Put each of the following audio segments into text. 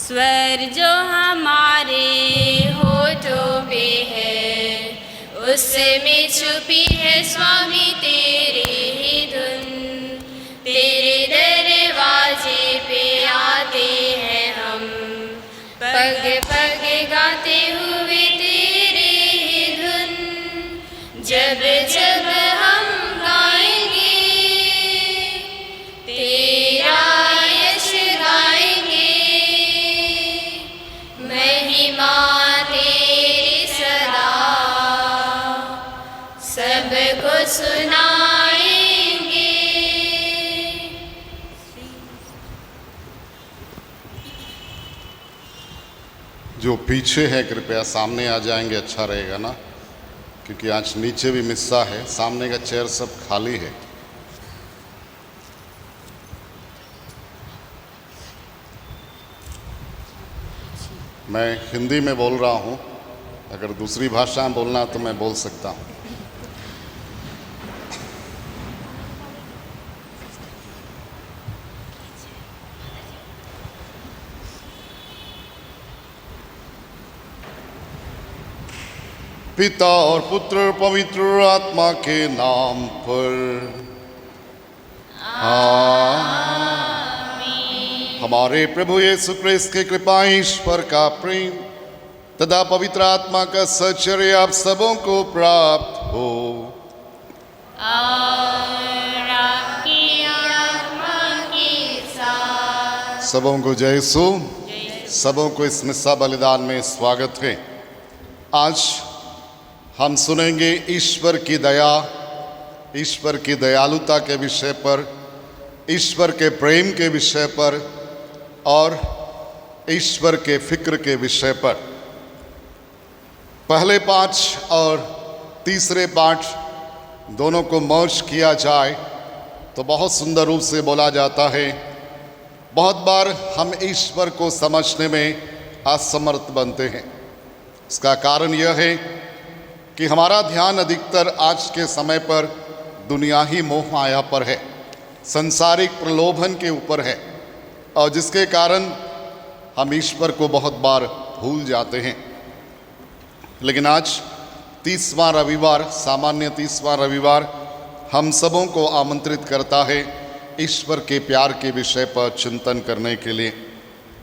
स्वर जो हमारे होठों पे है, उसमें छुपी है स्वामी तेरी ही धुन। तेरे दरवाजे पे आते हैं हम, पग पग गाते हुए तेरी ही धुन। जब जब हम गाएंगे तेरा यश गाएंगे, महिमा तेरी सदा सबको सुनाएंगे। जो पीछे है कृपया सामने आ जाएंगे, अच्छा रहेगा ना, क्योंकि आज नीचे भी मिस्सा है, सामने का चेयर सब खाली है। मैं हिंदी में बोल रहा हूँ, अगर दूसरी भाषा में बोलना तो मैं बोल सकता हूँ। पिता और पुत्र और पवित्र आत्मा के नाम पर आमीन। हमारे प्रभु यीशु क्रिस्त की कृपा, ईश्वर का प्रेम तथा पवित्र आत्मा का सचर्य आप सबों को प्राप्त हो। और आपकी आत्मा के साथ। सबों को जय यीशु। सबों को इस मिस्सा बलिदान में स्वागत है। आज हम सुनेंगे ईश्वर की दया, ईश्वर की दयालुता के विषय पर, ईश्वर के प्रेम के विषय पर और ईश्वर के फिक्र के विषय पर। पहले पाठ और तीसरे पाठ दोनों को मर्ज किया जाए तो बहुत सुंदर रूप से बोला जाता है। बहुत बार हम ईश्वर को समझने में असमर्थ बनते हैं। इसका कारण यह है कि हमारा ध्यान अधिकतर आज के समय पर दुनिया ही मोह माया पर है, संसारिक प्रलोभन के ऊपर है, और जिसके कारण हम ईश्वर को बहुत बार भूल जाते हैं। लेकिन आज 30वां रविवार, सामान्य 30वां रविवार हम सबों को आमंत्रित करता है ईश्वर के प्यार के विषय पर चिंतन करने के लिए।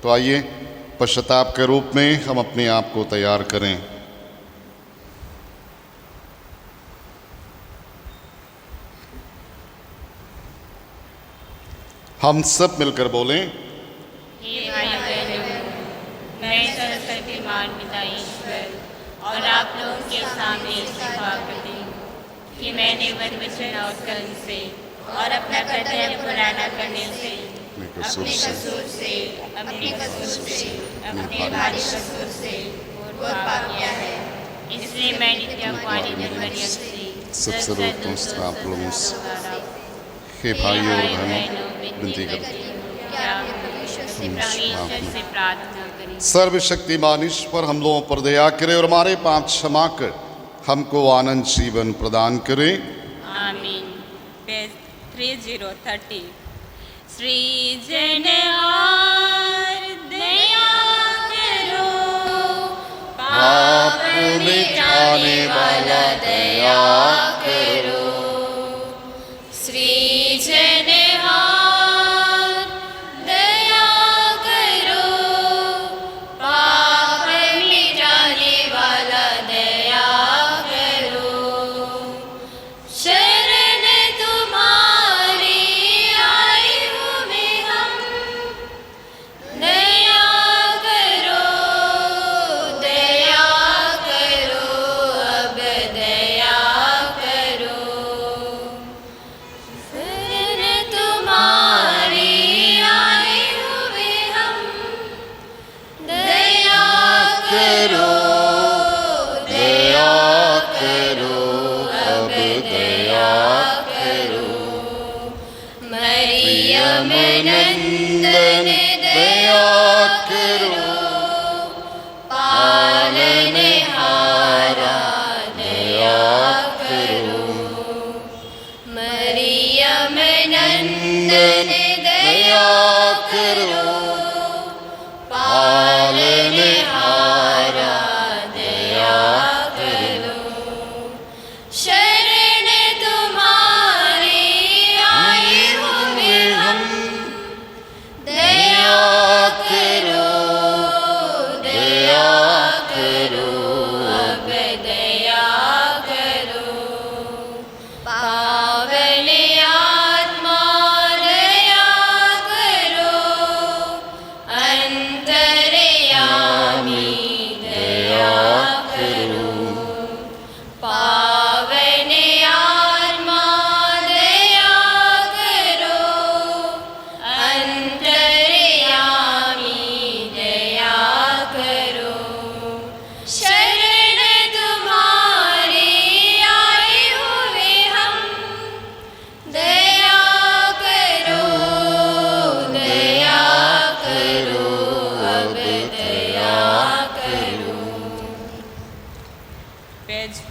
तो आइए पश्चाताप के रूप में हम अपने आप को तैयार करें। हम सब मिलकर बोलें। हे भाई बहनों, मैं सर्वशक्तिमान पिता ईश्वर और आप लोगों के सामने इस्तीफा करती हूँ कि मैंने वचन और कर्म से और अपना कर्तव्य पूरा न करने से, अपने कसूर से, अपने भारी कसूर से बहुत पाप किया है। इसलिए मैं नित्य कुमारी जनवरी से आप लोगों से हे भाइयों और बहनों विनती करते हैं, सर्वशक्तिमान ईश्वर हम लोगों पर दया करे और हमारे पाप क्षमा कर हमको आनंद जीवन प्रदान करे। आमीन। पेज 3030। सृजनहार दया करो, पाप मिटाने वाला दया करो। सृजनहार दया करो, पाप मिटाने वाला दया करो। शरण तुम्हारी आए हुए हम, दया करो, दया करो, अब दया करो। शरण तुम्हारी आए हुए हम, दया करो, दया करो, अब दया करो। मरियम नंदन दया करो, पालनहारा दया करो। मरियम नंदन दया करो,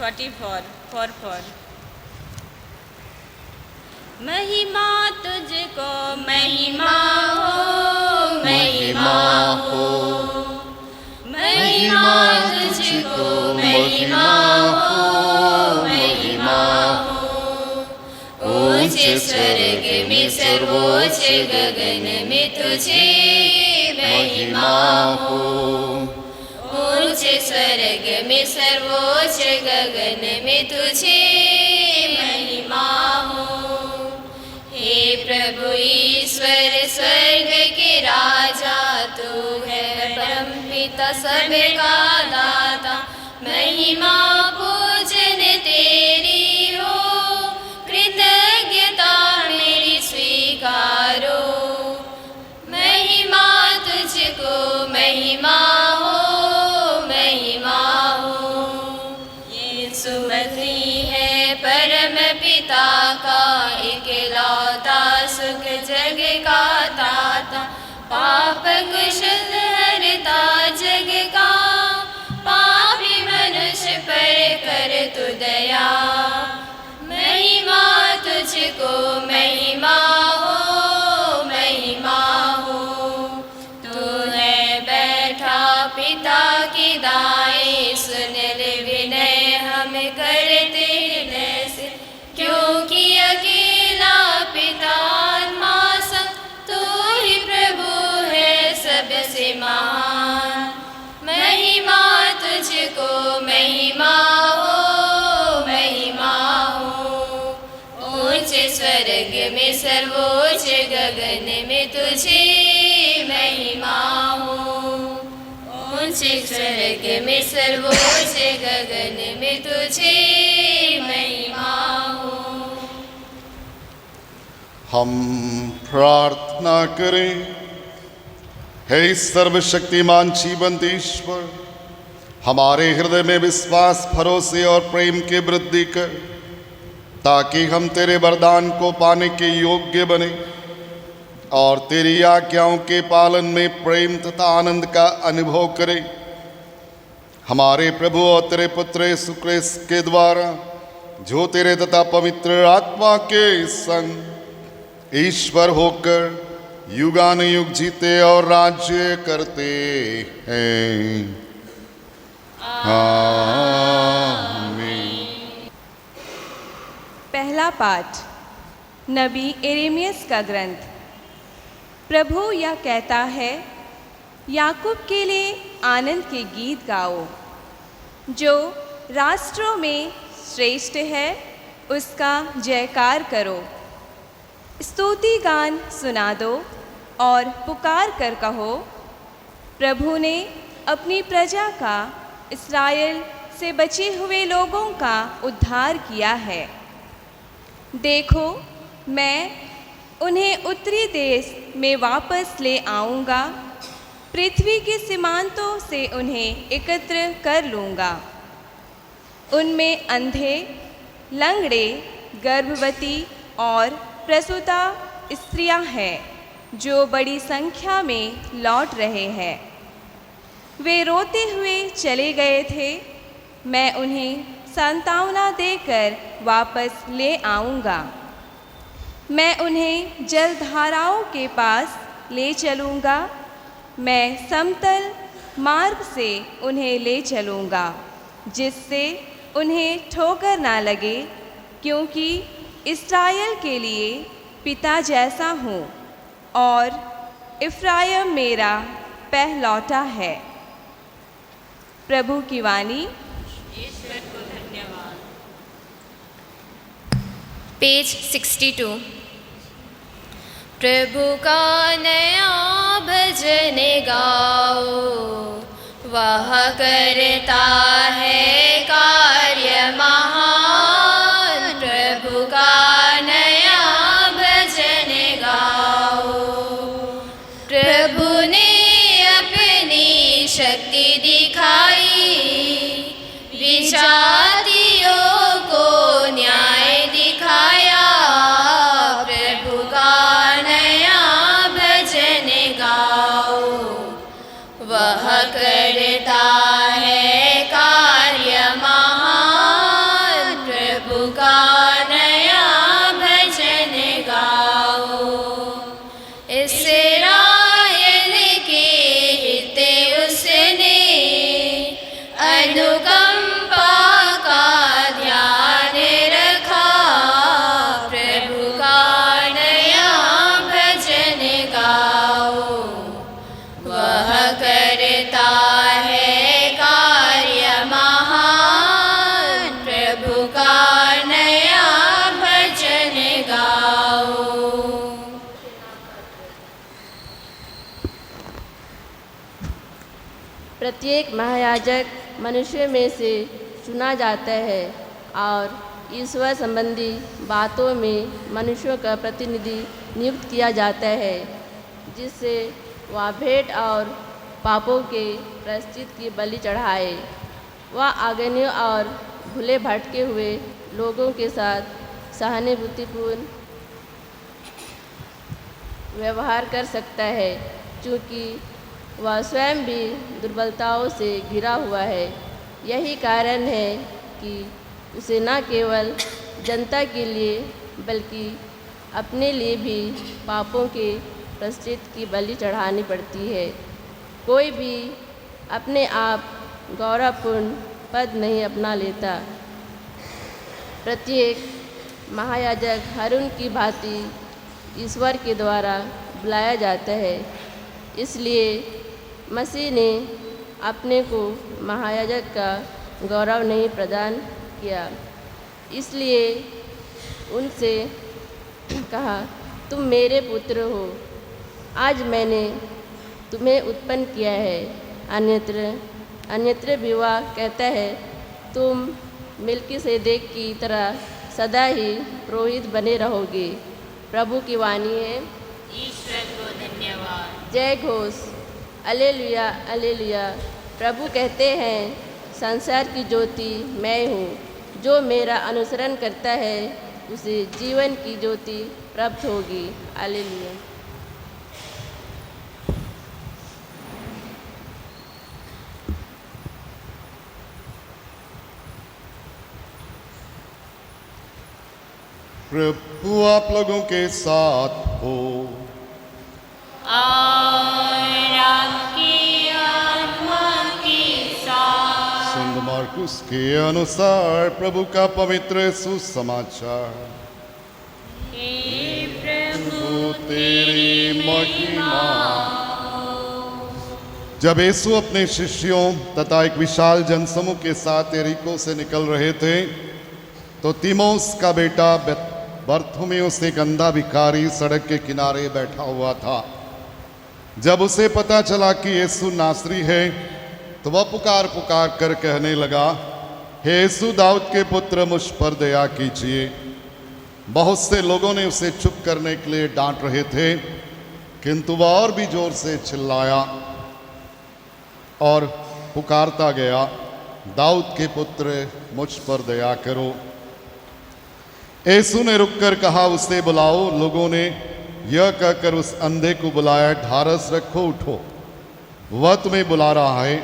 44 4 महिमा तुझको महिमा हो महिमा हो महिमा तुझको महिमा हो महिमा हो ऊंचे स्वर्ग में सर्वोच्च गगन में तुझे महिमा हो ऊंचे स्वर्ग में सर्वोच्च गगन में तुझे महिमा हो हे प्रभु ईश्वर स्वर्ग के राजा तू है परमपिता सबका दाता महिमा पूजन तेरी हो कृतज्ञता मेरी स्वीकारो महिमा तुझको महिमा हो महिमा हो यीशु मसीह है परम पिता का इकलौता सुख जग का दाता पाप कुशल हरता जग का पापी मनुष्य पर कर तू दया महिमा तुझको महिमा हो महिमा हो तू है बैठा पिता की दाएं सुन ले विनय हम करते हृदय से क्योंकि अकेला पिता आत्मा संग तू ही प्रभु है सबसे महान महिमा तुझको महिमा हो महिमा हो ऊंचे स्वर्ग में सर्वोच्च गगन में तुझे महिमा हो ऊंचे स्वर्ग में सर्वोच्च गगन में तुझे महिमा हो हम प्रार्थना करें। हे सर्वशक्तिमान जीवंत ईश्वर हमारे हृदय में विश्वास भरोसे और प्रेम की वृद्धि कर ताकि हम तेरे वरदान को पाने के योग्य बने और तेरी आज्ञाओं के पालन में प्रेम तथा आनंद का अनुभव करें। हमारे प्रभु और तेरे पुत्र यीशु क्रिस्त के द्वारा जो तेरे तथा पवित्र आत्मा के संग ईश्वर होकर युगानुयुग जीते और राज्य करते हैं। आमीन। पहला पाठ नबी यिर्मयाह का ग्रंथ। प्रभु यह कहता है, याकूब के लिए आनंद के गीत गाओ। जो राष्ट्रों में श्रेष्ठ है उसका जयकार करो। स्तुति गान सुना दो और पुकार कर कहो, प्रभु ने अपनी प्रजा का इस्राएल से बचे हुए लोगों का उद्धार किया है। देखो मैं उन्हें उत्तरी देश में वापस ले आऊँगा, पृथ्वी के सीमांतों से उन्हें एकत्र कर लूँगा। उनमें अंधे, लंगड़े, गर्भवती और प्रसूता स्त्रियां हैं जो बड़ी संख्या में लौट रहे हैं। वे रोते हुए चले गए थे, मैं उन्हें सांत्वना देकर वापस ले आऊँगा। मैं उन्हें जलधाराओं के पास ले चलूँगा, मैं समतल मार्ग से उन्हें ले चलूँगा जिससे उन्हें ठोकर ना लगे, क्योंकि इस्राएल के लिए पिता जैसा हूँ और इफ्राइम मेरा पहलौठा है। प्रभु की वाणी। ईश्वर को धन्यवाद। पेज 62। प्रभु का नया भजन गाओ, वह करता है कार्य महान। प्रभु का नया भजन गाओ। प्रभु ने अपनी शक्ति दिखाई, विजातियों को न्याय दिखाया। प्रभु का नया भजन गाओ, वह करता है कार्य प्रत्येक महायाजक मनुष्य में से चुना जाता है और ईश्वर संबंधी बातों में मनुष्यों का प्रतिनिधि नियुक्त किया जाता है, जिससे वह भेंट और पापों के प्रायश्चित की बलि चढ़ाए। वह अज्ञानियों और भूले भटके हुए लोगों के साथ सहानुभूतिपूर्ण व्यवहार कर सकता है, क्योंकि वह स्वयं भी दुर्बलताओं से घिरा हुआ है। यही कारण है कि उसे न केवल जनता के लिए बल्कि अपने लिए भी पापों के प्रायश्चित की बलि चढ़ानी पड़ती है। कोई भी अपने आप गौरवपूर्ण पद नहीं अपना लेता। प्रत्येक महायाजक हारून की भांति ईश्वर के द्वारा बुलाया जाता है। इसलिए मसीह ने अपने को महायाजक का गौरव नहीं प्रदान किया। इसलिए उनसे कहा, तुम मेरे पुत्र हो, आज मैंने तुम्हें उत्पन्न किया है। अन्यत्र भी वह कहता है, तुम मिल्कीसेदेक की तरह सदा ही पुरोहित बने रहोगे। प्रभु की वाणी है। ईश्वर को धन्यवाद। जय घोष। Alleluia alleluia. प्रभु कहते हैं, संसार की ज्योति मैं हूँ। जो मेरा अनुसरण करता है उसे जीवन की ज्योति प्राप्त होगी। हालेलुया। प्रभु आप लोगों के साथ हो और आपकी आत्मा के साथ। संत मार्कुस के अनुसार प्रभु का पवित्र सुसमाचार। हे प्रभु तेरी महिमा। जब यीशु अपने शिष्यों तथा एक विशाल जनसमूह के साथ यरीको से निकल रहे थे, तो तीमोस का बेटा बर्थुमेउस एक अंधा भिखारी सड़क के किनारे बैठा हुआ था। जब उसे पता चला कि यीशु नासरी है, तो वह पुकार पुकार कर कहने लगा, हे यीशु दाऊद के पुत्र, मुझ पर दया कीजिए। बहुत से लोगों ने उसे चुप करने के लिए डांट रहे थे, किंतु वह और भी जोर से चिल्लाया और पुकारता गया, दाऊद के पुत्र, मुझ पर दया करो। यीशु ने रुककर कहा, उसे बुलाओ। लोगों ने यह कहकर उस अंधे को बुलाया, ढारस रखो, उठो, वह तुम्हें बुला रहा है।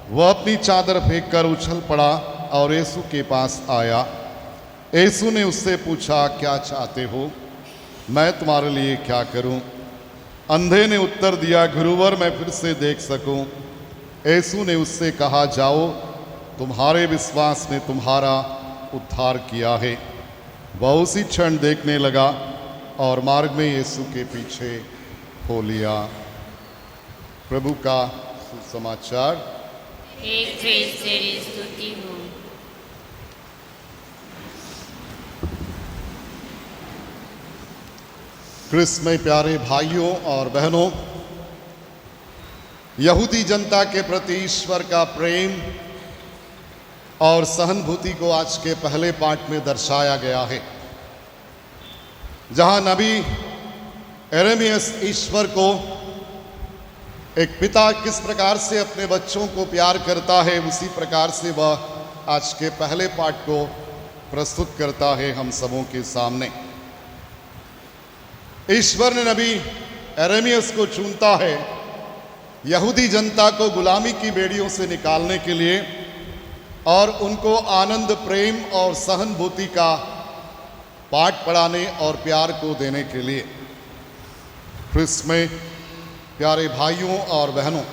वह अपनी चादर फेंक कर उछल पड़ा और यीशु के पास आया। यीशु ने उससे पूछा, क्या चाहते हो? मैं तुम्हारे लिए क्या करूं? अंधे ने उत्तर दिया, गुरुवर, मैं फिर से देख सकूं। यीशु ने उससे कहा, जाओ, तुम्हारे विश्वास ने तुम्हारा उद्धार किया है। वह उसी क्षण देखने लगा और मार्ग में यीशु के पीछे हो लिया। प्रभु का सुसमाचार। हे ख्रीस्त तेरी स्तुति हो। क्रिस्त में प्यारे भाइयों और बहनों, यहूदी जनता के प्रति ईश्वर का प्रेम और सहानुभूति को आज के पहले पाठ में दर्शाया गया है, जहां नबी यिर्मयाह ईश्वर को एक पिता किस प्रकार से अपने बच्चों को प्यार करता है, उसी प्रकार से वह आज के पहले पाठ को प्रस्तुत करता है हम सबों के सामने। ईश्वर ने नबी यिर्मयाह को चुनता है यहूदी जनता को गुलामी की बेड़ियों से निकालने के लिए और उनको आनंद, प्रेम और सहानुभूति का पाठ पढ़ाने और प्यार को देने के लिए। क्रिस्त में प्यारे भाइयों और बहनों,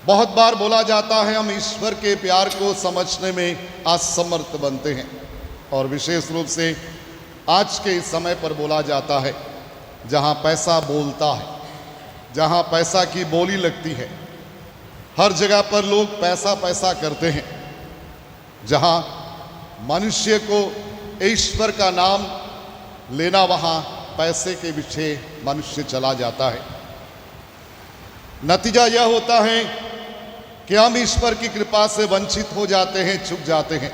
बहुत बार बोला जाता है हम ईश्वर के प्यार को समझने में असमर्थ बनते हैं, और विशेष रूप से आज के इस समय पर बोला जाता है जहां पैसा बोलता है, जहां पैसा की बोली लगती है। हर जगह पर लोग पैसा पैसा करते हैं। जहां मनुष्य को ईश्वर का नाम लेना, वहां पैसे के पीछे मनुष्य चला जाता है। नतीजा यह होता है कि हम ईश्वर की कृपा से वंचित हो जाते हैं, चूक जाते हैं,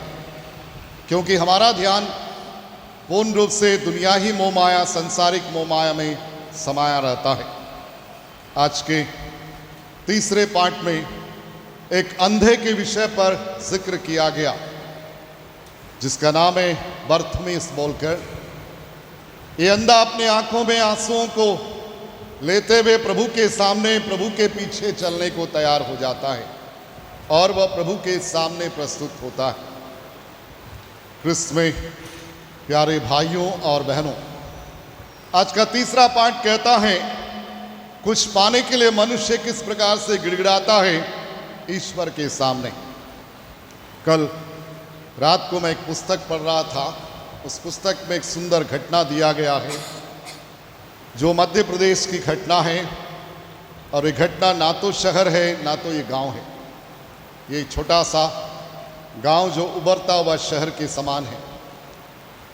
क्योंकि हमारा ध्यान पूर्ण रूप से दुनिया ही मोह माया, सांसारिक मोह माया में समाया रहता है। आज के तीसरे पाठ में एक अंधे के विषय पर जिक्र किया गया, जिसका नाम है बर्थमेस बोलकर। ये अंधा अपने आंखों में आंसुओं को लेते हुए प्रभु के सामने, प्रभु के पीछे चलने को तैयार हो जाता है और वह प्रभु के सामने प्रस्तुत होता है। क्रिस्त में प्यारे भाइयों और बहनों, आज का तीसरा पाठ कहता है कुछ पाने के लिए मनुष्य किस प्रकार से गिड़गिड़ाता है ईश्वर के सामने। कल रात को मैं एक पुस्तक पढ़ रहा था, उस पुस्तक में एक सुंदर घटना दिया गया है जो मध्य प्रदेश की घटना है। और ये घटना ना तो शहर है ना तो ये गांव है, ये छोटा सा गांव जो उभरता हुआ शहर के समान है।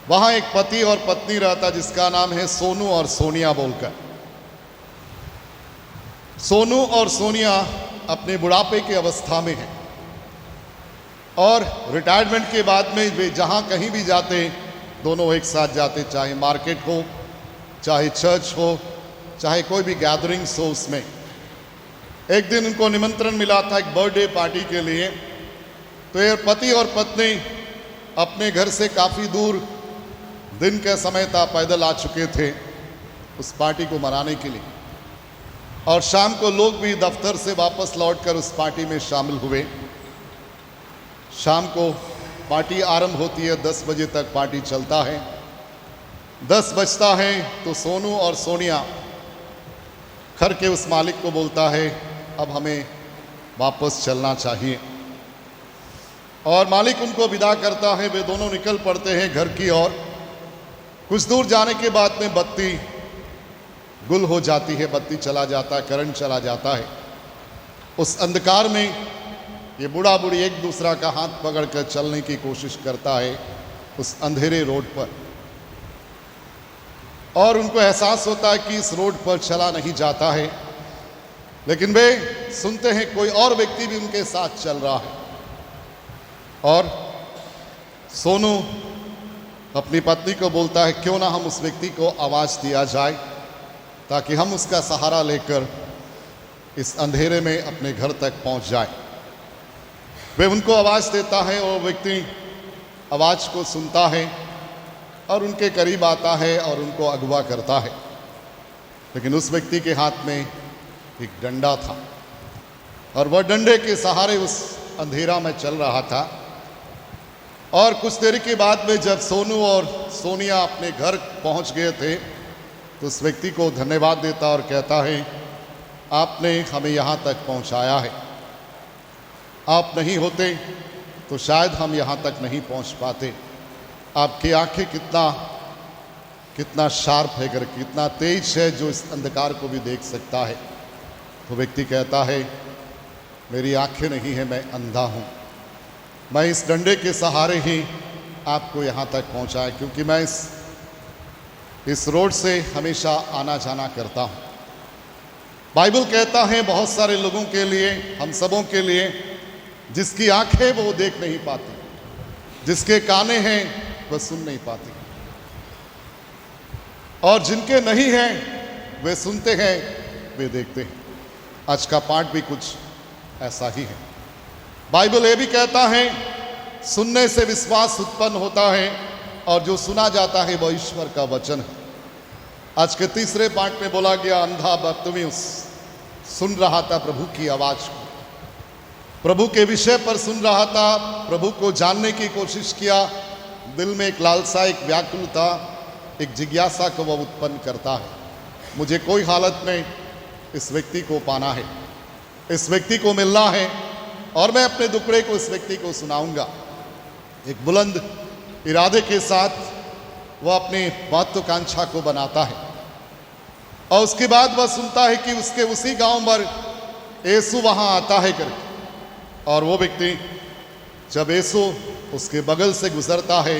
वहाँ एक पति और पत्नी रहता जिसका नाम है सोनू और सोनिया बोलकर। सोनू और सोनिया अपने बुढ़ापे की अवस्था में हैं और रिटायरमेंट के बाद में वे जहाँ कहीं भी जाते दोनों एक साथ जाते, चाहे मार्केट हो, चाहे चर्च हो, चाहे कोई भी गैदरिंग्स हो। उसमें एक दिन उनको निमंत्रण मिला था एक बर्थडे पार्टी के लिए, तो ये पति और पत्नी अपने घर से काफ़ी दूर, दिन का समय था, पैदल आ चुके थे उस पार्टी को मनाने के लिए। और शाम को लोग भी दफ्तर से वापस लौटकर उस पार्टी में शामिल हुए। शाम को पार्टी आरंभ होती है, 10 बजे तक पार्टी चलता है। 10 बजता है तो सोनू और सोनिया घर के उस मालिक को बोलता है अब हमें वापस चलना चाहिए। और मालिक उनको विदा करता है, वे दोनों निकल पड़ते हैं घर की ओर। कुछ दूर जाने के बाद में बत्ती गुल हो जाती है, बत्ती चला जाता है, करंट चला जाता है। उस अंधकार में ये बूढ़ा बूढ़ी एक दूसरा का हाथ पकड़कर चलने की कोशिश करता है उस अंधेरे रोड पर। और उनको एहसास होता है कि इस रोड पर चला नहीं जाता है, लेकिन वे सुनते हैं कोई और व्यक्ति भी उनके साथ चल रहा है। और सोनू अपनी पत्नी को बोलता है क्यों ना हम उस व्यक्ति को आवाज़ दिया जाए ताकि हम उसका सहारा लेकर इस अंधेरे में अपने घर तक पहुंच जाए। वे उनको आवाज़ देता है और व्यक्ति आवाज़ को सुनता है और उनके करीब आता है और उनको अगवा करता है। लेकिन उस व्यक्ति के हाथ में एक डंडा था और वह डंडे के सहारे उस अंधेरा में चल रहा था। और कुछ देर के बाद में जब सोनू और सोनिया अपने घर पहुंच गए थे तो उस व्यक्ति को धन्यवाद देता और कहता है आपने हमें यहाँ तक पहुँचाया है, आप नहीं होते तो शायद हम यहाँ तक नहीं पहुँच पाते। आपकी आंखें कितना शार्प है, कर कितना तेज है जो इस अंधकार को भी देख सकता है। तो व्यक्ति कहता है मेरी आंखें नहीं है, मैं अंधा हूँ, मैं इस डंडे के सहारे ही आपको यहाँ तक पहुँचाया क्योंकि मैं इस रोड से हमेशा आना जाना करता हूँ। बाइबल कहता है बहुत सारे लोगों के लिए, हम सबों के लिए, जिसकी आंखें वो देख नहीं पाती, जिसके काने हैं वह सुन नहीं पाती, और जिनके नहीं हैं वे सुनते हैं, वे देखते हैं। आज का पाठ भी कुछ ऐसा ही है। बाइबल ये भी कहता है सुनने से विश्वास उत्पन्न होता है और जो सुना जाता है वह ईश्वर का वचन है। आज के तीसरे पाठ में बोला गया अंधा बर्तिमेउस सुन रहा था प्रभु की आवाज को, प्रभु के विषय पर सुन रहा था, प्रभु को जानने की कोशिश किया। दिल में एक लालसा, एक व्याकुलता, एक जिज्ञासा को वह उत्पन्न करता है। मुझे कोई हालत में इस व्यक्ति को पाना है, इस व्यक्ति को मिलना है और मैं अपने दुखड़े को इस व्यक्ति को सुनाऊंगा। एक बुलंद इरादे के साथ वह अपनी महत्वाकांक्षा को बनाता है और उसके बाद वह सुनता है कि उसके उसी गांव पर यीशु वहां आता है करके। और वो व्यक्ति जब यीशु उसके बगल से गुजरता है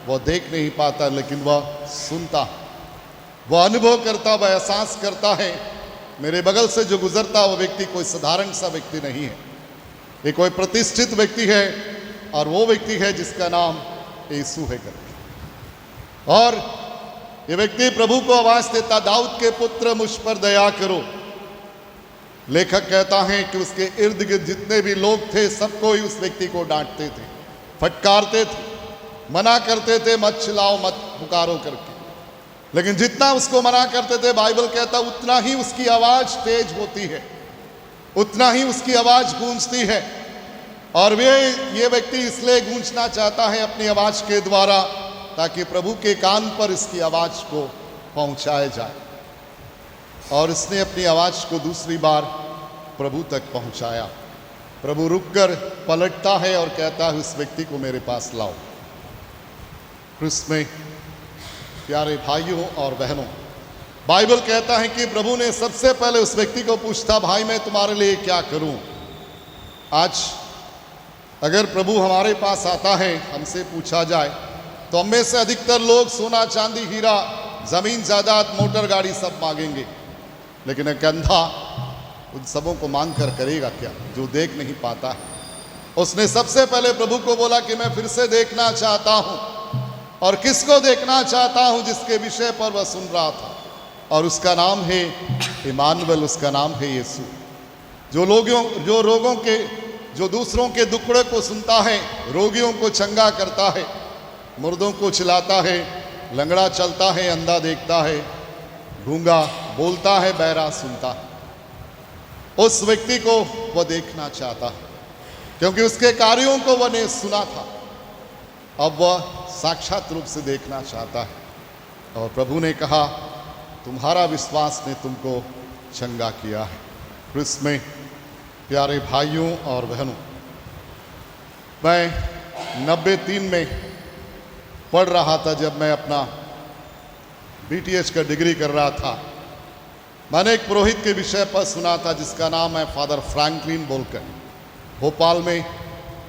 वह देख नहीं पाता, लेकिन वह सुनता, वह अनुभव करता, वह एहसास करता है मेरे बगल से जो गुजरता वो व्यक्ति कोई साधारण सा व्यक्ति नहीं है, ये कोई प्रतिष्ठित व्यक्ति है और वो व्यक्ति है जिसका नाम यीशु है करके। और ये व्यक्ति प्रभु को आवाज देता, दाऊद के पुत्र मुझ पर दया करो। लेखक कहता है कि उसके इर्द गिर्द जितने भी लोग थे सबको ही उस व्यक्ति को डांटते थे, फटकारते थे, मना करते थे, मत चिल्लाओ, मत पुकारो करके। लेकिन जितना उसको मना करते थे, बाइबल कहता उतना ही उसकी आवाज तेज होती है, उतना ही उसकी आवाज गूंजती है। और ये व्यक्ति इसलिए गूंजना चाहता है अपनी आवाज के द्वारा ताकि प्रभु के कान पर इसकी आवाज को पहुंचाया जाए। और इसने अपनी आवाज को दूसरी बार प्रभु तक पहुंचाया। प्रभु रुककर पलटता है और कहता है उस व्यक्ति को मेरे पास लाओ। क्रिस्त में प्यारे भाइयों और बहनों, बाइबल कहता है कि प्रभु ने सबसे पहले उस व्यक्ति को पूछता, भाई मैं तुम्हारे लिए क्या करूं। आज अगर प्रभु हमारे पास आता है, हमसे पूछा जाए तो हम में से अधिकतर लोग सोना चांदी हीरा जमीन जायदाद मोटर गाड़ी सब मांगेंगे। लेकिन एक अंधा उन सबों को मांग कर करेगा क्या जो देख नहीं पाता है। उसने सबसे पहले प्रभु को बोला कि मैं फिर से देखना चाहता हूं। और किसको देखना चाहता हूं? जिसके विषय पर वह सुन रहा था, और उसका नाम है इमानुएल, उसका नाम है यीशु। जो दूसरों के दुखड़े को सुनता है, रोगियों को चंगा करता है, मुर्दों को चिल्लाता है, लंगड़ा चलता है, अंधा देखता है, गूंगा बोलता है, बहरा सुनता है, उस व्यक्ति को वह देखना चाहता है। क्योंकि उसके कार्यों को वह ने सुना था, अब वह साक्षात रूप से देखना चाहता है। और प्रभु ने कहा तुम्हारा विश्वास ने तुमको चंगा किया है। क्रिस्त में प्यारे भाइयों और बहनों, मैं 93 में पढ़ रहा था, जब मैं अपना BTH का डिग्री कर रहा था। मैंने एक पुरोहित के विषय पर सुना था जिसका नाम है फादर फ्रैंकलिन बोलकर। भोपाल में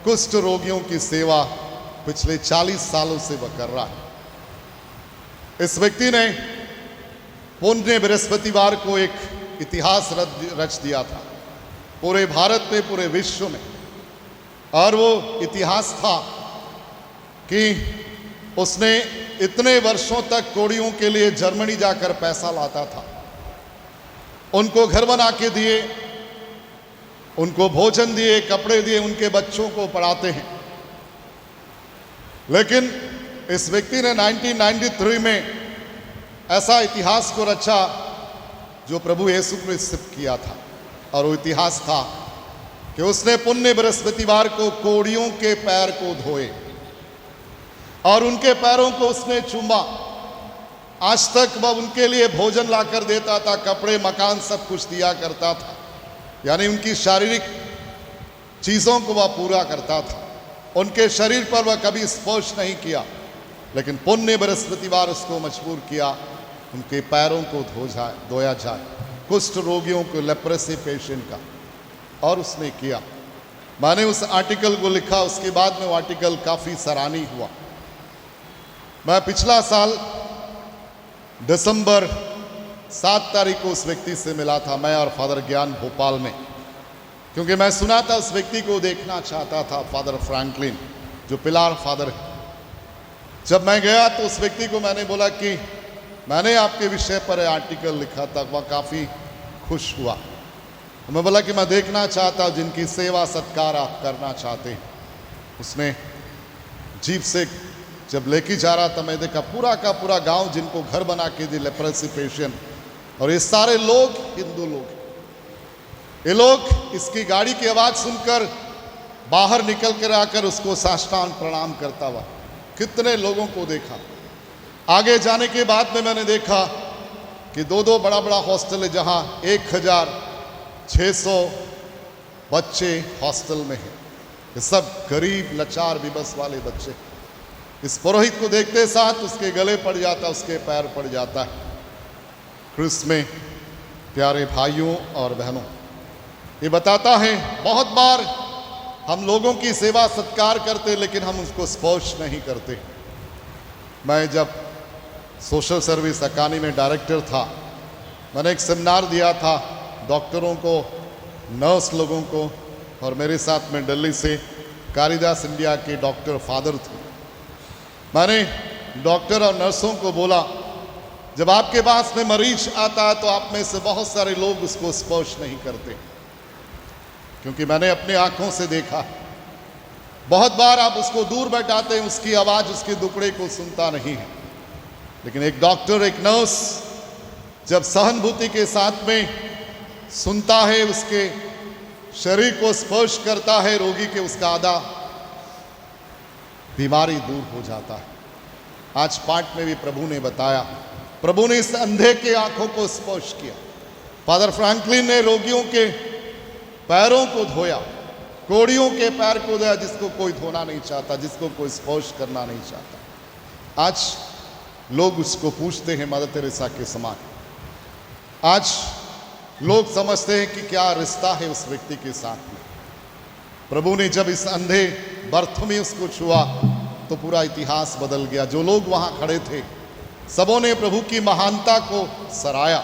कुष्ठ रोगियों की सेवा पिछले 40 सालों से वह कर रहा है। इस व्यक्ति ने पुण्य बृहस्पतिवार को एक इतिहास रच दिया था पूरे भारत में, पूरे विश्व में। और वो इतिहास था कि उसने इतने वर्षों तक कोड़ियों के लिए जर्मनी जाकर पैसा लाता था, उनको घर बना के दिए, उनको भोजन दिए, कपड़े दिए, उनके बच्चों को पढ़ाते हैं। लेकिन इस व्यक्ति ने 1993 में ऐसा इतिहास को रचा जो प्रभु यीशु ने सिद्ध किया था। और वो इतिहास था कि उसने पुण्य बृहस्पतिवार को कोड़ियों के पैर को धोए और उनके पैरों को उसने चूमा। आज तक वह उनके लिए भोजन लाकर देता था, कपड़े, मकान सब कुछ दिया करता था, यानी उनकी शारीरिक चीज़ों को वह पूरा करता था। उनके शरीर पर वह कभी स्पर्श नहीं किया, लेकिन पुण्य बृहस्पतिवार उसको मजबूर किया उनके पैरों को धोया जाए, कुष्ठ रोगियों को, लेप्रेसी पेशेंट का। और उसने किया। मैंने उस आर्टिकल को लिखा, उसके बाद में वो आर्टिकल काफ़ी सराहनीय हुआ। मैं पिछला साल दिसंबर 7 तारीख को उस व्यक्ति से मिला था, मैं और फादर ज्ञान भोपाल में, क्योंकि मैं सुना था उस व्यक्ति को देखना चाहता था, फादर फ्रैंकलिन जो पिलार फादर है। जब मैं गया तो उस व्यक्ति को मैंने बोला कि मैंने आपके विषय पर आर्टिकल लिखा था। वह काफ़ी खुश हुआ। मैं बोला कि मैं देखना चाहता हूँ जिनकी सेवा सत्कार आप करना चाहते हैं। उसने जीप से जब लेके जा रहा था, मैं देखा पूरा का पूरा गांव जिनको घर बना के दी, लेप्रेसी पेशेंट, और ये सारे लोग हिंदू लोग। ये लोग इसकी गाड़ी की आवाज़ सुनकर बाहर निकल कर आकर उसको साष्टांग प्रणाम करता हुआ कितने लोगों को देखा। आगे जाने के बाद में मैंने देखा कि दो बड़ा बड़ा हॉस्टल है, जहाँ 1600 बच्चे हॉस्टल में हैं। ये सब गरीब, लाचार, विबस वाले बच्चे। इस पुरोहित को देखते साथ उसके गले पड़ जाता, उसके पैर पड़ जाता है। क्रिस्त में प्यारे भाइयों और बहनों, ये बताता है बहुत बार हम लोगों की सेवा सत्कार करते, लेकिन हम उसको स्पर्श नहीं करते। मैं जब सोशल सर्विस अकादमी में डायरेक्टर था, मैंने एक सेमिनार दिया था डॉक्टरों को, नर्स लोगों को, और मेरे साथ में दिल्ली से कालिदास इंडिया के डॉक्टर फादर थे। मैंने डॉक्टर और नर्सों को बोला, जब आपके पास में मरीज आता है तो आप में से बहुत सारे लोग उसको स्पर्श नहीं करते, क्योंकि मैंने अपनी आंखों से देखा बहुत बार आप उसको दूर बैठाते हैं, उसकी आवाज़ उसके दुखड़े को सुनता नहीं है। लेकिन एक डॉक्टर, एक नर्स जब सहानुभूति के साथ में सुनता है, उसके शरीर को स्पर्श करता है रोगी के, उसका आधा बीमारी दूर हो जाता है। आज पाठ में भी प्रभु ने बताया, प्रभु ने इस अंधे के आंखों को स्पर्श किया। फादर फ्रैंकलिन ने रोगियों के पैरों को धोया, कोड़ियों के पैर को धोया, जिसको कोई धोना नहीं चाहता, जिसको कोई स्पर्श करना नहीं चाहता। आज लोग उसको पूछते हैं मदर तेरेसा के समान। आज लोग समझते हैं कि क्या रिश्ता है उस व्यक्ति के साथ में। प्रभु ने जब इस अंधे बर्थोमेउस को छुआ तो पूरा इतिहास बदल गया। जो लोग वहां खड़े थे सबों ने प्रभु की महानता को सराहा,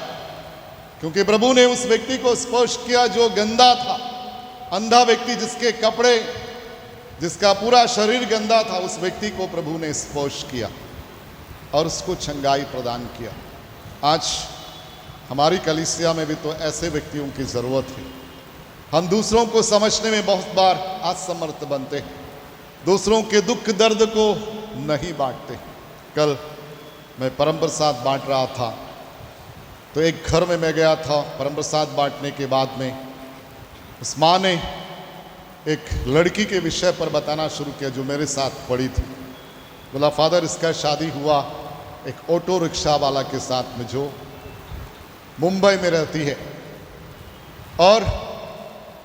क्योंकि प्रभु ने उस व्यक्ति को स्पर्श किया जो गंदा था। अंधा व्यक्ति, जिसके कपड़े, जिसका पूरा शरीर गंदा था, उस व्यक्ति को प्रभु ने स्पर्श किया और उसको चंगाई प्रदान किया। आज हमारी कलीसिया में भी तो ऐसे व्यक्तियों की ज़रूरत है। हम दूसरों को समझने में बहुत बार असमर्थ बनते हैं, दूसरों के दुख दर्द को नहीं बांटते। कल मैं परम प्रसाद बांट रहा था तो एक घर में मैं गया था। परम प्रसाद बांटने के बाद में उस माँ ने एक लड़की के विषय पर बताना शुरू किया जो मेरे साथ पड़ी थी। बोला, फादर, इसका शादी हुआ एक ऑटो रिक्शा वाला के साथ में जो मुंबई में रहती है, और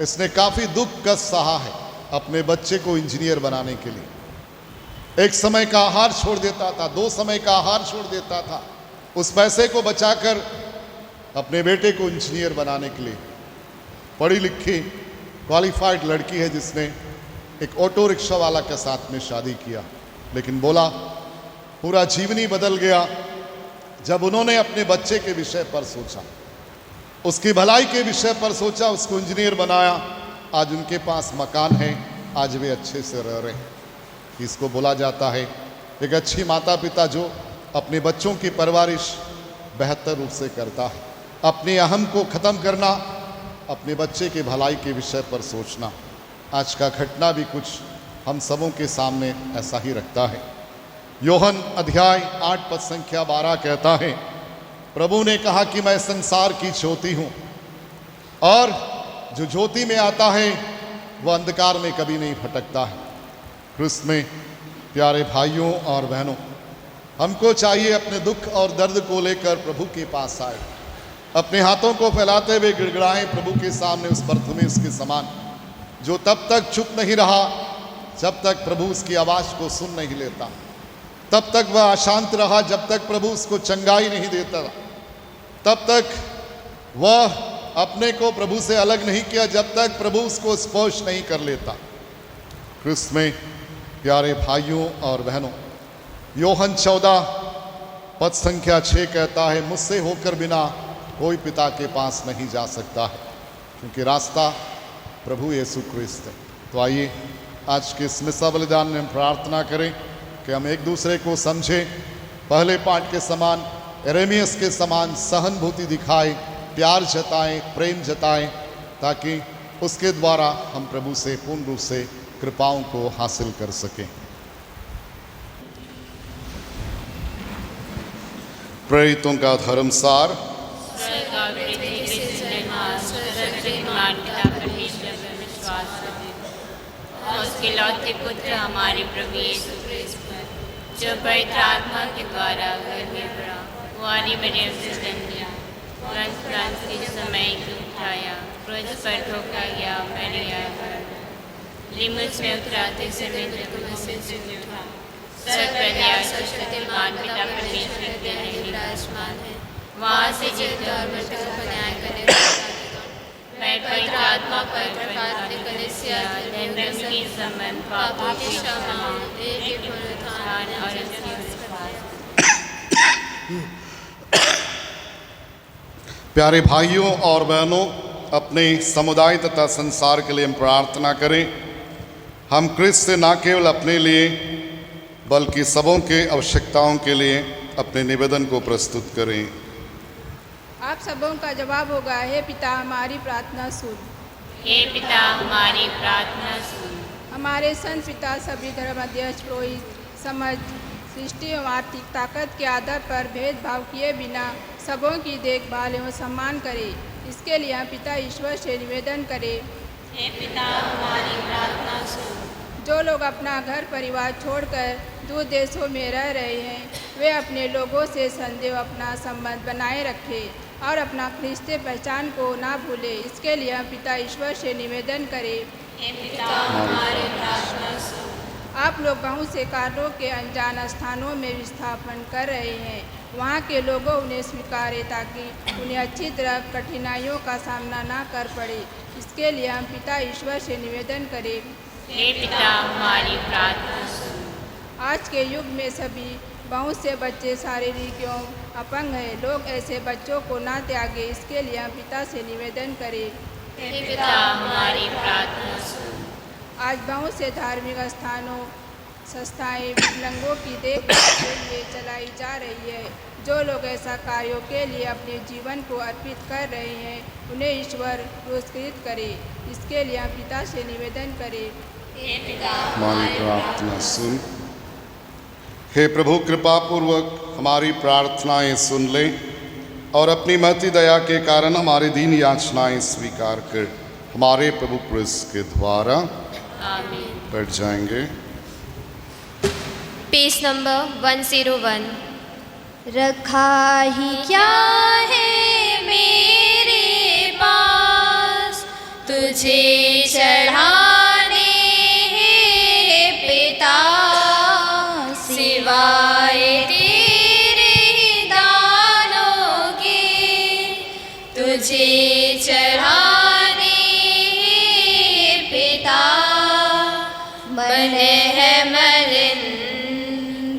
इसने काफ़ी दुख कष्ट सहा है अपने बच्चे को इंजीनियर बनाने के लिए। एक समय का आहार छोड़ देता था, 2 समय का आहार छोड़ देता था, उस पैसे को बचाकर अपने बेटे को इंजीनियर बनाने के लिए। पढ़ी लिखी क्वालिफाइड लड़की है जिसने एक ऑटो रिक्शा वाला के साथ में शादी किया। लेकिन बोला पूरा जीवन ही बदल गया जब उन्होंने अपने बच्चे के विषय पर सोचा, उसकी भलाई के विषय पर सोचा, उसको इंजीनियर बनाया। आज उनके पास मकान है, आज वे अच्छे से रह रहे हैं। इसको बोला जाता है एक अच्छी माता पिता जो अपने बच्चों की परवरिश बेहतर रूप से करता है। अपने अहम को ख़त्म करना, अपने बच्चे के भलाई के विषय पर सोचना। आज का घटना भी कुछ हम सबों के सामने ऐसा ही रखता है। योहन अध्याय 8 पद संख्या 12 कहता है, प्रभु ने कहा कि मैं संसार की ज्योति हूँ, और जो ज्योति में आता है वह अंधकार में कभी नहीं भटकता है। क्रिस्त में प्यारे भाइयों और बहनों, हमको चाहिए अपने दुख और दर्द को लेकर प्रभु के पास आए, अपने हाथों को फैलाते हुए गिड़गिड़ाएं प्रभु के सामने उस बर्थोमेउस के समान, जो तब तक चुप नहीं रहा जब तक प्रभु उसकी आवाज़ को सुन नहीं लेता, तब तक वह अशांत रहा जब तक प्रभु उसको चंगाई नहीं देता, तब तक वह अपने को प्रभु से अलग नहीं किया जब तक प्रभु उसको स्पर्श नहीं कर लेता। क्रिस्त में प्यारे भाइयों और बहनों, योहन 14 पद संख्या 6 कहता है, मुझसे होकर बिना कोई पिता के पास नहीं जा सकता है, क्योंकि रास्ता प्रभु यीशु क्रिस्त है। तो आइए आज के इस मिसा बलिदान में हम प्रार्थना करें कि हम एक दूसरे को समझें, पहले पाठ के समान, यिर्मयाह के समान सहानुभूति दिखाएं, प्यार जताएं, प्रेम जताएं, ताकि उसके द्वारा हम प्रभु से पूर्ण रूप से कृपाओं को हासिल कर सकें। प्रेरितों का धर्मसार। और उसके लौते पुत्र हमारे प्रभु यीशु क्रिस्त पर, जो पवित्र आत्मा के द्वारा गर्भ पड़ा, कुंवारी मरियम से जन्म लिया, फ्रांस के समय को उठाया, क्रूस पर ठोका गया, मरिया पर लिमुस में उतराते समय मृत्यु से उठा, स्वर्ग पर गया, शक्तिमान पिता परमेश्वर के विराजमान है, वहाँ से जीवित और मृतकों का न्याय करेगा। मैं पवित्र आत्मा पर कलीसिया की संबंध पापों की क्षमा, एक पुनरुत्थान और इसकी विश्वास। प्यारे भाइयों और बहनों, अपने समुदाय तथा संसार के लिए हम प्रार्थना करें। हम क्रिस्त से न केवल अपने लिए बल्कि सबों के आवश्यकताओं के लिए अपने निवेदन को प्रस्तुत करें। आप सबों का जवाब होगा, हे पिता हमारी प्रार्थना सुन। हे पिता हमारी प्रार्थना सुन। हमारे संत पिता सभी धर्म अध्यक्ष पुरोहित समझ सृष्टि एवं आर्थिक ताकत के आधार पर भेदभाव किए बिना सबों की देखभाल एवं सम्मान करें, इसके लिए हम पिता ईश्वर से निवेदन करें। हे पिता हमारी प्रार्थना सुन। जो लोग अपना घर परिवार छोड़कर दूर देशों में रह रहे हैं, वे अपने लोगों से सदैव अपना संबंध बनाए रखें और अपना ख्रिस्ती पहचान को ना भूले, इसके लिए हम पिता ईश्वर से निवेदन करें। हे पिता हमारी प्रार्थना सुन। आप लोग बहुत से कार्यों के अनजान स्थानों में विस्थापन कर रहे हैं, वहाँ के लोगों उन्हें स्वीकारें ताकि उन्हें अच्छी तरह कठिनाइयों का सामना ना कर पड़े, इसके लिए हम पिता ईश्वर से निवेदन करें। हे पिता हमारी प्रार्थना सुन। आज के युग में सभी बहुत से बच्चे शारीरिक एवं अपंग हैं, लोग ऐसे बच्चों को ना त्यागे, इसके लिए हम पिता से निवेदन करें। हे पिता हमारी प्रार्थना सुन। आज बहुत से धार्मिक स्थानों संस्थाएं विकलांगों की देखभाल के लिए चलाई जा रही है। जो लोग ऐसा कार्यों के लिए अपने जीवन को अर्पित कर रहे हैं, उन्हें ईश्वर पुरस्कृत करे, इसके लिए हम पिता से निवेदन करें। हे पिता हमारी प्रार्थना सुन। हे प्रभु, कृपा पूर्वक हमारी प्रार्थनाएं सुन ले और अपनी महती दया के कारण हमारी दीन याचनाएं स्वीकार कर हमारे प्रभु क्रिस्त के द्वारा आमीन। बैठ जाएंगे। Page number 101। रखा ही क्या है मेरे पास तुझे चढ़ाने हे पिता, सिवाय तेरे दानों के तुझे चढ़ाने हे पिता। मन है मलिन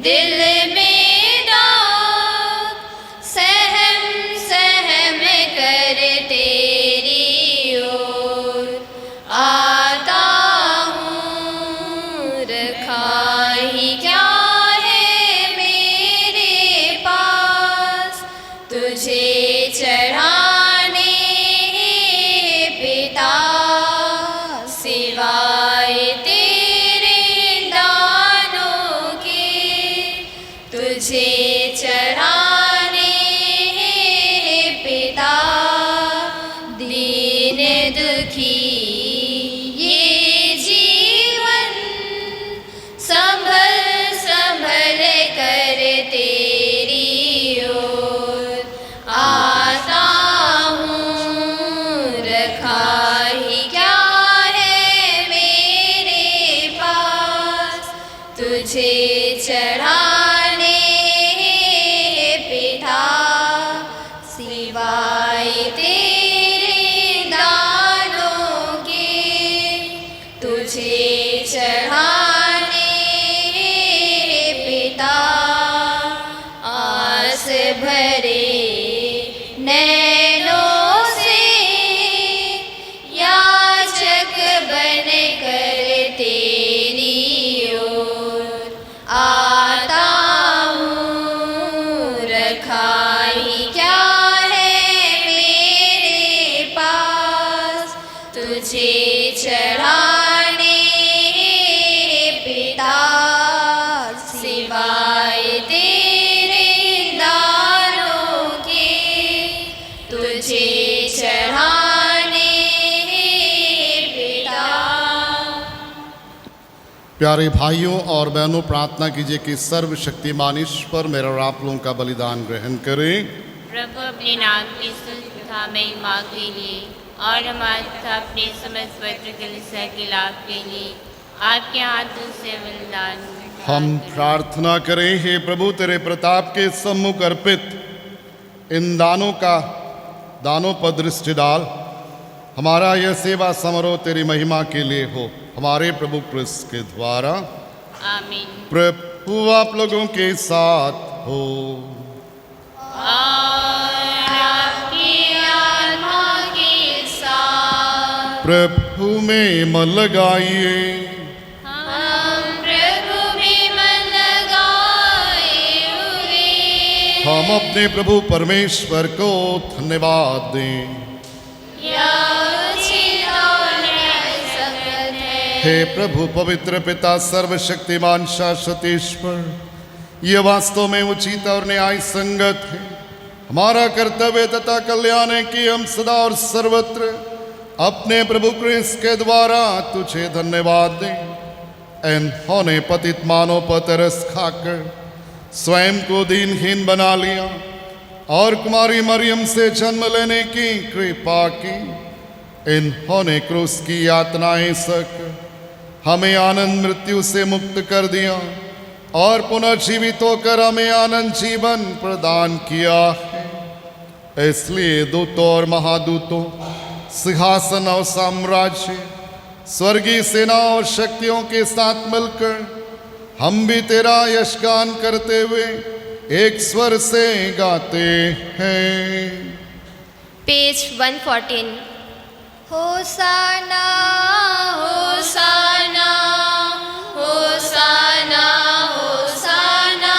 दिल में डाक, सहम सहम कर तेरी ओर आता हूँ। रखा ही क्या है मेरे पास तुझे चढ़ाने हे पिता, सिवाय तुझे चढ़ाने हे पिता। दीन दुखी ये जीवन संभल संभल कर तेरी ओर आता हूँ। रखा ही क्या है मेरे पास तुझे चढ़ाने सिवाय तेरे दानों के तुझे चढ़ाने हे पिता। आस भरे नैनों से याचक बन कर तेरी ओर आता हूँ। रखा ही क्या तुझे चढ़ाने हे पिता, सिवाय तेरे दानों के तुझे चढ़ाने हे पिता। प्यारे भाइयों और बहनों, प्रार्थना कीजिए कि सर्वशक्तिमान ईश्वर मेरा और आप लोगों का बलिदान ग्रहण करें। प्रभु अपने नाम की स्तुति महिमा के लिए और हमारे तथा अपने समस्त पवित्र कलीसिया के लाभ के लिए आपके हाथों से बलिदान हम प्रार्थना करें। हे प्रभु, तेरे प्रताप के सम्मुख अर्पित इन दानों पर दृष्टि डाल। हमारा यह सेवा समारोह तेरी महिमा के लिए हो, हमारे प्रभु क्रिस्त के द्वारा। आमीन। प्रभु आप लोगों के साथ हो। और आपकी आत्मा के साथ प्रभु में मन लगाइए। हम प्रभु में मन लगाए हुए हम अपने प्रभु परमेश्वर को धन्यवाद दें। हे प्रभु पवित्र पिता सर्वशक्तिमान शाश्वत ईश्वर, यह वास्तव में उचित और न्याय संगत है, हमारा कर्तव्य तथा कल्याण है कि हम सदा और सर्वत्र अपने प्रभु क्रिस्त के द्वारा तुझे धन्यवाद दें। इन्होंने पतित मानव पर तरस खाकर स्वयं को दीनहीन बना लिया और कुमारी मरियम से जन्म लेने की कृपा की। इन्होंने क्रूस की यातनाएं सहकर हमें आनंद मृत्यु से मुक्त कर दिया और पुनर्जीवित होकर हमें आनंद जीवन प्रदान किया है। इसलिए दूतों और महादूतों, सिंहासन और साम्राज्य, स्वर्गीय सेना और शक्तियों के साथ मिलकर हम भी तेरा यशगान करते हुए एक स्वर से गाते हैं। पेज 114। होसाना होसाना होसाना होसाना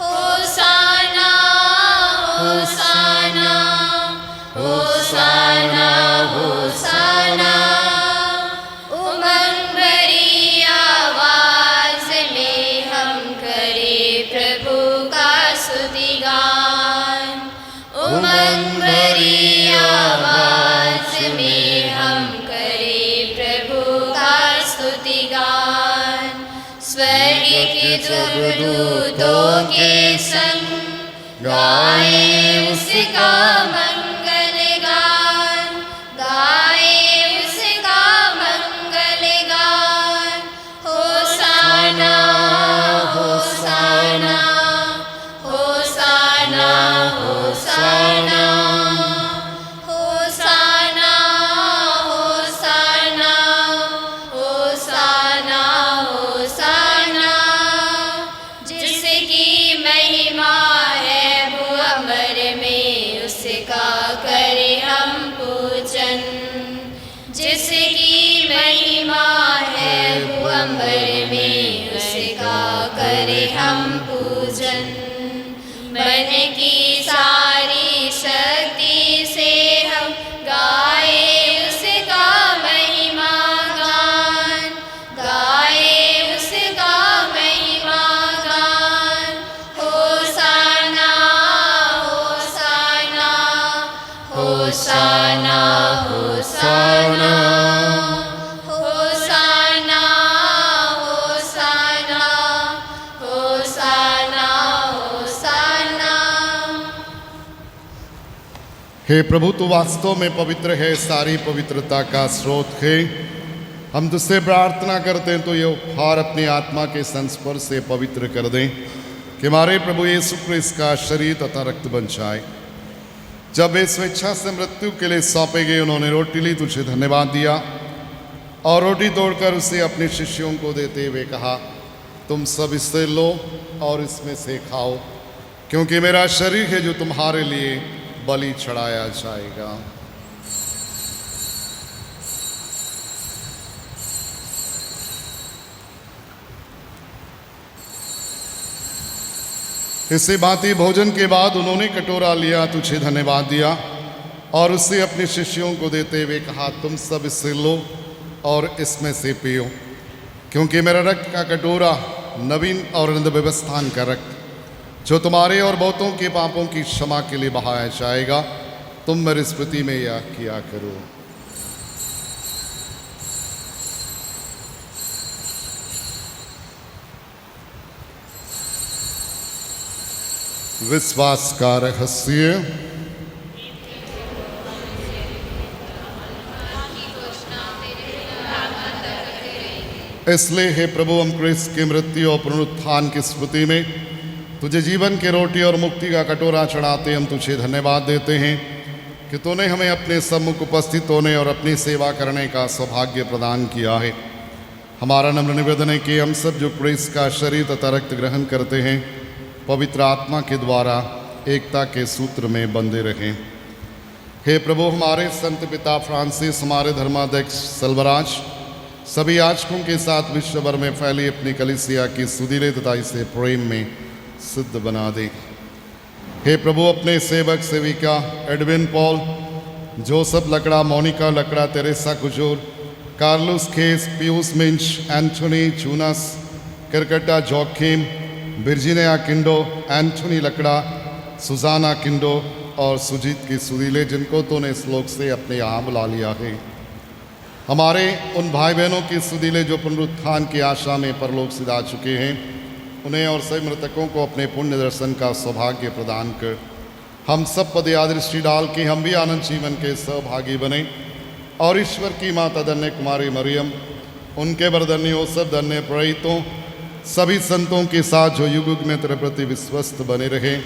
होसाना होसाना होसाना होसाना। उमंग भरी आवाज में हम करें प्रभु का स्तुतिगान। उमंग भरी आवाज में हम करें प्रभु का स्तुतिगान। स्वर्ग के दूतों के संग गाए उसका मंगल गान, गाए उसका मंगल गान। होसाना होसाना होसाना होसाना होसाना होसाना होसाना होसाना। जिसकी महिमा है भूअमर में उसका करें हम पूजन। जिसकी महिमा है भूअमर में उसका करें हम पूजन। मन की सारी शक्ति से हम गाए उसका महिमा गान, गाए उसका महिमा गान। होसाना होसाना होसाना होसाना होसाना होसाना होसाना होसाना। हे प्रभु, तू वास्तव में पवित्र है, सारी पवित्रता का स्रोत है। हम तुझसे प्रार्थना करते हैं तो ये उपहार अपनी आत्मा के संस्पर्श से पवित्र कर दें कि हमारे प्रभु यीशु क्रिस्त का शरीर तथा रक्त बन जाए। जब वे स्वेच्छा से मृत्यु के लिए सौंपे गए, उन्होंने रोटी ली, तुझे धन्यवाद दिया और रोटी तोड़कर उसे अपने शिष्यों को देते हुए कहा, तुम सब इससे लो और इसमें से खाओ, क्योंकि मेरा शरीर है जो तुम्हारे लिए बलि चढ़ाया जाएगा। इसी भांति भोजन के बाद उन्होंने कटोरा लिया, तुझे धन्यवाद दिया और उसे अपने शिष्यों को देते हुए कहा, तुम सब इससे लो और इसमें से पियो, क्योंकि मेरा रक्त का कटोरा नवीन और व्यवस्थान का रक्त जो तुम्हारे और बहुतों के पापों की क्षमा के लिए बहाया जाएगा। तुम मेरी स्मृति में यह किया करो। विश्वास का रहस्य। इसलिए हे प्रभु, हम क्रिस्त की मृत्यु और पुनरुत्थान की स्मृति में तुझे जीवन की रोटी और मुक्ति का कटोरा चढ़ाते हम तुझे धन्यवाद देते हैं कि तूने हमें अपने सम्मुख उपस्थित होने और अपनी सेवा करने का सौभाग्य प्रदान किया है। हमारा नम्र निवेदन है कि हम सब जो क्रिस्त का शरीर तथा रक्त ग्रहण करते हैं, पवित्र आत्मा के द्वारा एकता के सूत्र में बंधे रहें। हे प्रभु, हमारे संत पिता फ्रांसिस, हमारे धर्माध्यक्ष सल्वराज, सभी याजकों के साथ विश्व भर में फैली अपनी कलीसिया की सुधीले तथा इसे प्रेम में सिद्ध बना दे। हे प्रभु, अपने सेवक सेविका एडविन पॉल, जोसेफ लकड़ा, मोनिका लकड़ा, तेरेसा कुजूर, कार्लोस खेस, पीयूष मिंच, एंथोनी चूनस, करकटा जोखिम, विर्जिनिया किंडो, एंथोनी लकड़ा, सुजाना किंडो और सुजीत की सुरीले, जिनको तूने इस लोक से अपने यहाँ बुला लिया है। हमारे उन भाई बहनों की सुदीले जो पुनरुत्थान की आशा में परलोक से जा चुके हैं, उन्हें और सभी मृतकों को अपने पुण्य दर्शन का सौभाग्य प्रदान कर हम सब पर दया दृष्टि डाल के हम भी आनंद जीवन के सहभागी बने और ईश्वर की माता धन्य कुमारी मरियम, उनके वरधन्य योसेफ, धन्य प्रेरितों, सभी संतों के साथ जो युग युग में तेरे प्रति विश्वस्त बने रहे,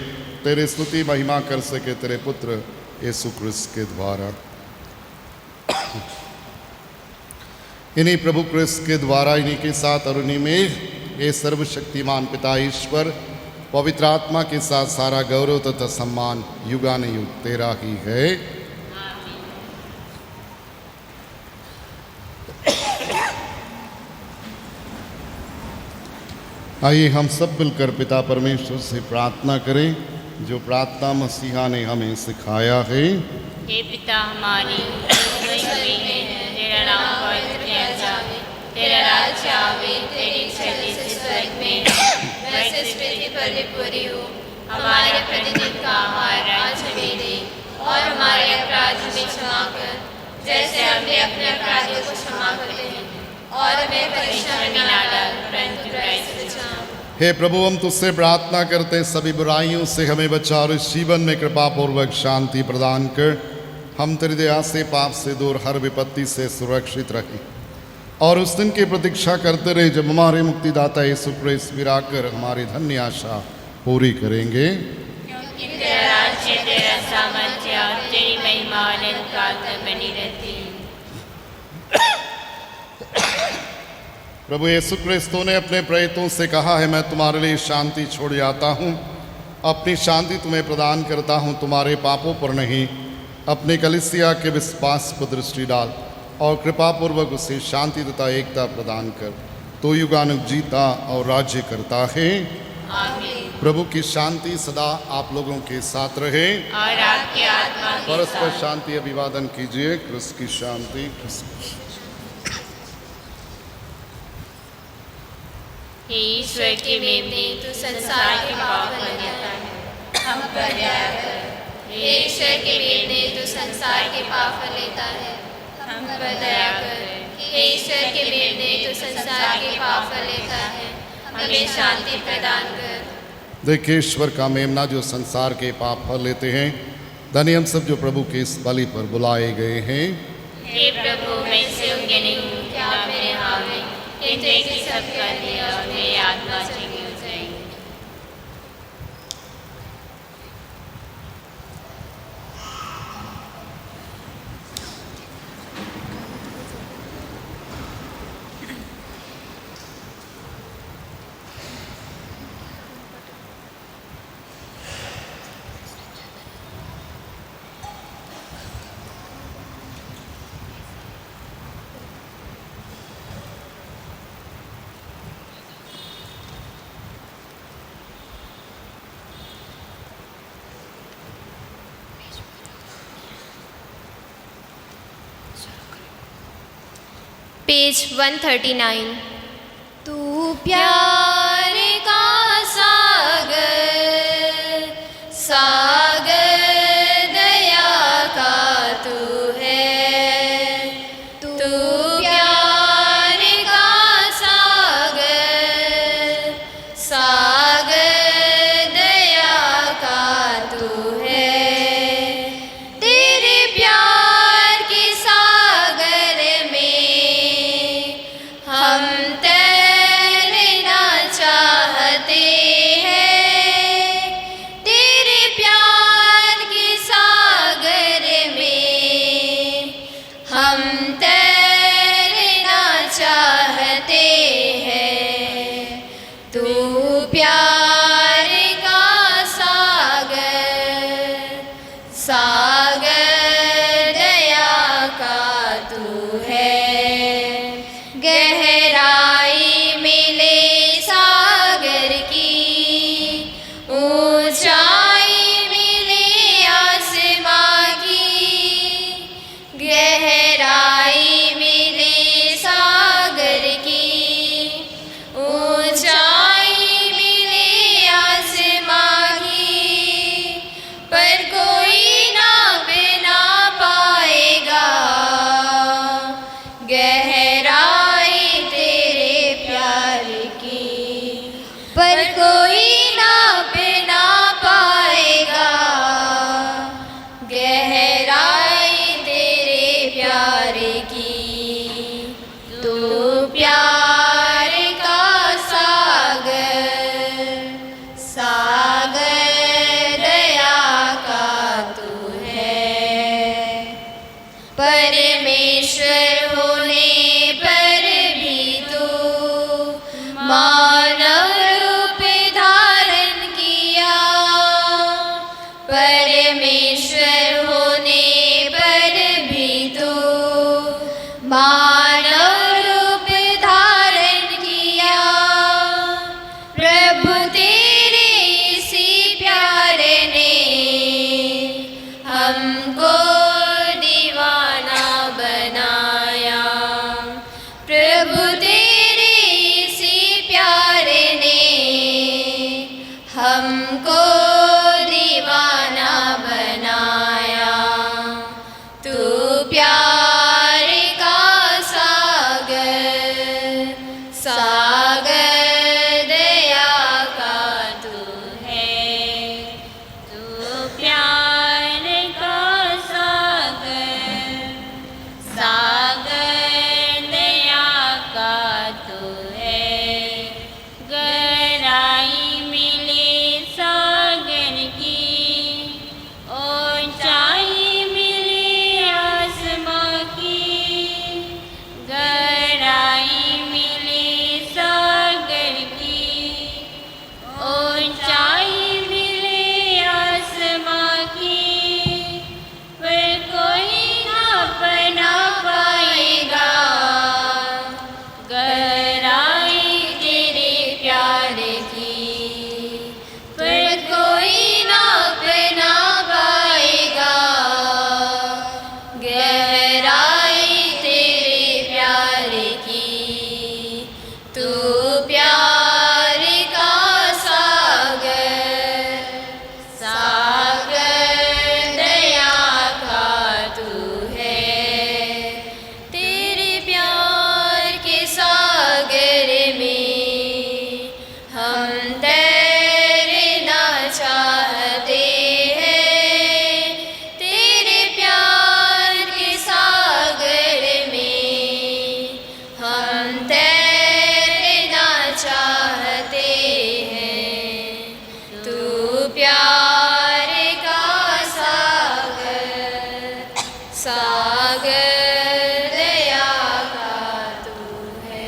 तेरे स्तुति महिमा कर सके तेरे पुत्र यीशु क्रिस्त के द्वारा। इन्हीं प्रभु क्रिस्त के द्वारा, इन्हीं के साथ और इन्हीं में ये सर्वशक्तिमान पिता ईश्वर पवित्र आत्मा के साथ सारा गौरव तथा सम्मान युगानुयुग तेरा ही है। आइए हम सब मिलकर पिता परमेश्वर से प्रार्थना करें, जो प्रार्थना मसीहा ने हमें सिखाया है। हे पिता हमारी तेरा नाम पवित्र किया जाए, तेरा राज्य आवे, तेरी इच्छा जैसे स्वर्ग में वैसे पृथ्वी पर भी पूरी हो। हमारे प्रतिदिन का आहार आज हमें दे और हमारे अपराध हमें क्षमा कर, जैसे हमने अपने अपराधियों को क्षमा करते हैं, और हमें परीक्षा में न डाल परंतु बुराई से बचा। हे प्रभु, हम तुझसे प्रार्थना करते सभी बुराइयों से हमें बचा और इस जीवन में कृपा पूर्वक शांति प्रदान कर हम तेरी दया से पाप से दूर हर विपत्ति से सुरक्षित रहे और उस दिन की प्रतीक्षा करते रहे जब हमारे मुक्तिदाता यीशु क्रिस्त फिर आकर हमारी धन्य आशा पूरी करेंगे। क्योंकि तेरा राज्य, तेरा सामर्थ्य और तेरी महिमा अनंत काल तक बनी रहती है। प्रभु यीशु क्रिस्तों ने अपने प्रेरितों से कहा है, मैं तुम्हारे लिए शांति छोड़ जाता हूँ, अपनी शांति तुम्हें प्रदान करता हूँ। तुम्हारे पापों पर नहीं, अपनी कलीसिया के विश्वास पर दृष्टि डाल और कृपा पूर्वक उसे शांति तथा एकता प्रदान कर। तो युगानुग जीता और राज्य करता है। आमीन। प्रभु की शांति सदा आप लोगों के साथ रहे और आपके आत्मा के परस्पर साथ। शांति अभिवादन कीजिए। क्रिस्त की शांति। हे ईश्वर के मेमने, तू संसार के पाप कर देता है, हम पर दया कर। हे ईश्वर के मेमने, तू संसार के पाप कर लेता है, हम पर दया कर। हे ईश्वर के मेमने, तू संसार के पाप कर लेता है, हमें शांति प्रदान कर। देखिए ईश्वर का मेमना जो संसार के पाप हर लेते हैं। धन्य हम सब जो प्रभु के इस बलि पर बुलाए गए हैं। हे प्रभु, मैं इससे योग्य नहीं हूँ कि आप मेरे हावे, किंतु एक ही शब्द कर दिया और मेरी आत्मा चंगी हो जाएगी। पेज 139। तू प्यार का सागर, सागर दया का तू है। तू प्यार का सागर, सागर दया का तू है। तेरे प्यार के सागर में हम तैरना चाहते हैं। तेरे प्यार के सागर में हम तैरना चाहते हैं। तू प्यार का सागर, सागर परमेश्वर होने पर भी तू मानव रूप धारण किया। परमेश्वर होने पर भी तू मानव रूप धारण किया। प्रभु तेरे इसी प्यारे ने हमको दीवाना बनाया। प्रभु तेरे इसी प्यारे ने हमको दीवाना बनाया। तू प्यार का सागर, सागर दया का तू है। तू प्यार का सागर, सागर दया का तू है। गहराई मिली सागर की, ऊंचाई मिली आसमां की। गहराई मिली सागर की, ऊंचाई मिली आसमां की। पर कोई ना बना पाएगा गहराई तेरे प्यार की। पर कोई ना बना पाएगा गहराई तेरे प्यार की। तू प्यार का सागर, सागर दया का तू है। तेरे प्यार के सागर में हम तैरना चाहते हैं। तेरे प्यार के सागर में हम तैरना चाहते हैं। तू प्यार का सागर, सागर दया का तू है।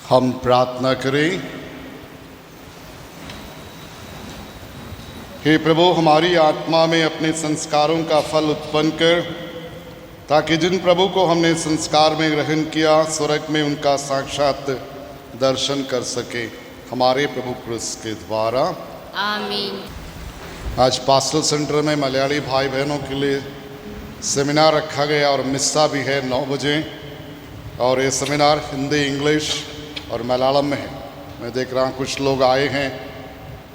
हम प्रार्थना करें। हे प्रभु, हमारी आत्मा में अपने संस्कारों का फल उत्पन्न कर, ताकि जिन प्रभु को हमने संस्कार में ग्रहण किया स्वर्ग में उनका साक्षात दर्शन कर सके, हमारे प्रभु क्रिस्त के द्वारा। आमीन। आज पास्टल सेंटर में मलयाली भाई बहनों के लिए सेमिनार रखा गया और मिस्सा भी है 9 बजे। और ये सेमिनार हिंदी, इंग्लिश और मलयालम में है। मैं देख रहा हूँ कुछ लोग आए हैं।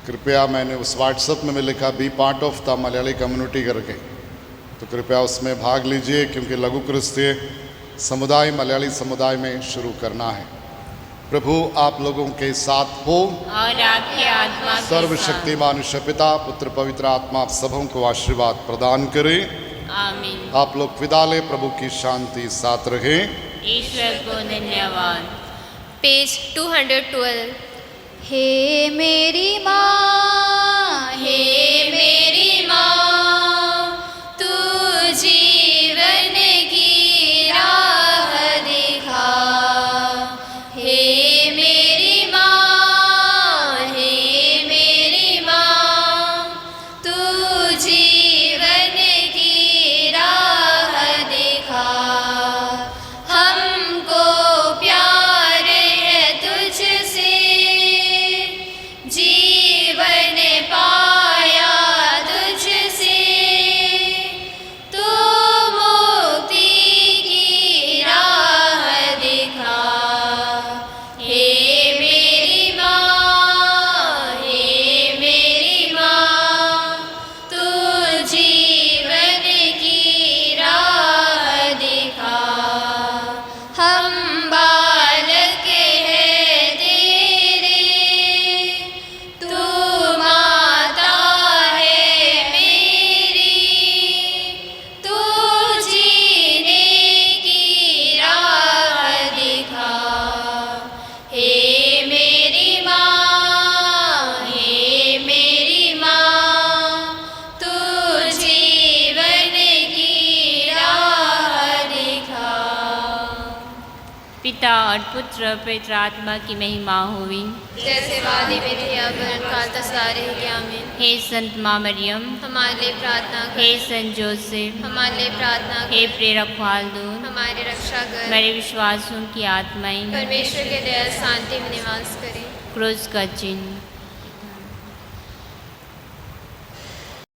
कृपया, मैंने उस व्हाट्सएप में लिखा be part of the Malayali community करके, तो कृपया उसमें भाग लीजिए, क्योंकि लघु क्रिस्तीय समुदाय मलयाली समुदाय में शुरू करना है। प्रभु आप लोगों के साथ हो और आपकी आत्मा के साथ। सर्वशक्तिमान ईश्वर पिता, पुत्र, पवित्र आत्मा आप सबों को आशीर्वाद प्रदान करे। आमीन। आप लोग विदा ले, प्रभु की शांति साथ रहे। ईश्वर को धन्यवाद। पेज 212। हे मेरी माँ, हे मेरी माँ, तू जीवन की राह दिखा। हे मेरी माँ, हे मेरी माँ, तू जीवन की राह दिखा। हमको प्यार है तुझसे, पिता और पुत्र और पवित्र आत्मा की महिमा हुई। जैसे वादी में थी अब काल तसारे के आमीन। हे संत माँ मरियम, हमारे लिए प्रार्थना कर। हे संत जोसेफ, हमारे लिए प्रार्थना कर। हे प्रेरक फाल्दून, हमारी रक्षा कर। मेरे विश्वासों की आत्माएं परमेश्वर के दया शांति में निवास करें। क्रूस का चिन्ह।